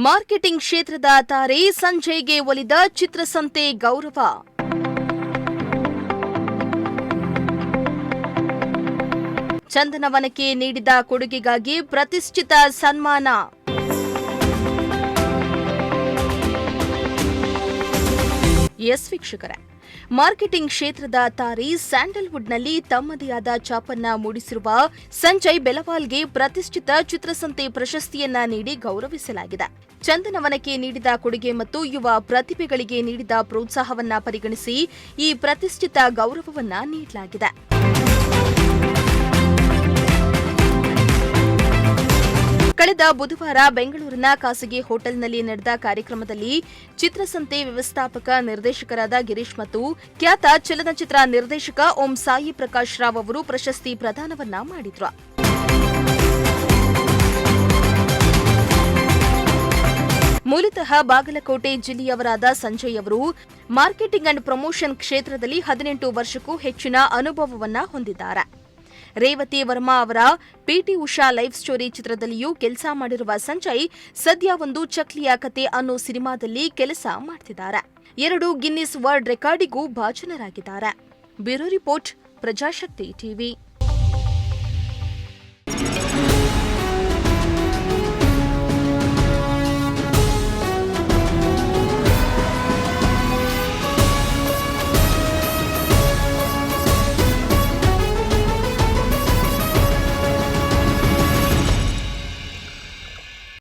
Marketing ಕ್ಷೇತ್ರದ ತಾರೆ ಸಂಜಯ್ಗೆ ಒಲಿದ ಚಿತ್ರಸಂತೆ ಗೌರವ. ಚಂದನವನಕ್ಕೆ ನೀಡಿದ ಕೊಡುಗೆಗಾಗಿ ಪ್ರತಿಷ್ಠಿತ ಸನ್ಮಾನ. ಎಸ್ ವೀಕ್ಷಕರೇ, ಮಾರ್ಕೆಟಿಂಗ್ ಕ್ಷೇತ್ರದ ತಾರೆ ಸ್ಯಾಂಡಲ್ವುಡ್ನಲ್ಲಿ ತಮ್ಮದೇ ಆದ ಛಾಪನ್ನ ಮೂಡಿಸಿರುವ ಸಂಜಯ್ ಬೆಲವಾಲ್ಗೆ ಪ್ರತಿಷ್ಠಿತ ಚಿತ್ರಸಂತೆ ಪ್ರಶಸ್ತಿಯನ್ನ ನೀಡಿ ಗೌರವಿಸಲಾಗಿದೆ. ಚಂದನವನಕ್ಕೆ ನೀಡಿದ ಕೊಡುಗೆ ಮತ್ತು ಯುವ ಪ್ರತಿಭೆಗಳಿಗೆ ನೀಡಿದ ಪ್ರೋತ್ಸಾಹವನ್ನ ಪರಿಗಣಿಸಿ ಈ ಪ್ರತಿಷ್ಠಿತ ಗೌರವವನ್ನ ನೀಡಲಾಗಿದೆ. ಕಳೆದ ಬುಧವಾರ ಬೆಂಗಳೂರಿನ ಖಾಸಗಿ ಹೋಟೆಲ್ನಲ್ಲಿ ನಡೆದ ಕಾರ್ಯಕ್ರಮದಲ್ಲಿ ಚಿತ್ರಸಂತೆ ವ್ಯವಸ್ಥಾಪಕ ನಿರ್ದೇಶಕರಾದ ಗಿರೀಶ್ ಮತ್ತು ಖ್ಯಾತ ಚಲನಚಿತ್ರ ನಿರ್ದೇಶಕ ಓಂ ಸಾಯಿ ಪ್ರಕಾಶ್ ರಾವ್ ಅವರು ಪ್ರಶಸ್ತಿ ಪ್ರದಾನವನ್ನ ಮಾಡಿದ್ರು. ಮೂಲತಃ ಬಾಗಲಕೋಟೆ ಜಿಲ್ಲೆಯವರಾದ ಸಂಜಯ್ ಅವರು ಮಾರ್ಕೆಟಿಂಗ್ ಅಂಡ್ ಪ್ರಮೋಷನ್ ಕ್ಷೇತ್ರದಲ್ಲಿ 18 ವರ್ಷಕ್ಕೂ ಹೆಚ್ಚಿನ ಅನುಭವವನ್ನ ಹೊಂದಿದ್ದಾರೆ. ರೇವತಿ ವರ್ಮಾ ಅವರ ಪಿಟಿ ಉಷಾ ಲೈಫ್ ಸ್ಟೋರಿ ಚಿತ್ರದಲ್ಲಿಯೂ ಕೆಲಸ ಮಾಡಿರುವ ಸಂಜಯ್ ಸದ್ಯ ಒಂದು ಚಕ್ಲಿಯ ಕತೆ ಅನ್ನೋ ಸಿನಿಮಾದಲ್ಲಿ ಕೆಲಸ ಮಾಡ್ತಿದ್ದಾರೆ. 2 ಗಿನ್ನಿಸ್ ವರ್ಲ್ಡ್ ರೆಕಾರ್ಡಿಗೂ ಭಾಜನರಾಗಿದ್ದಾರೆ. Bureau report, Prajashakti TV.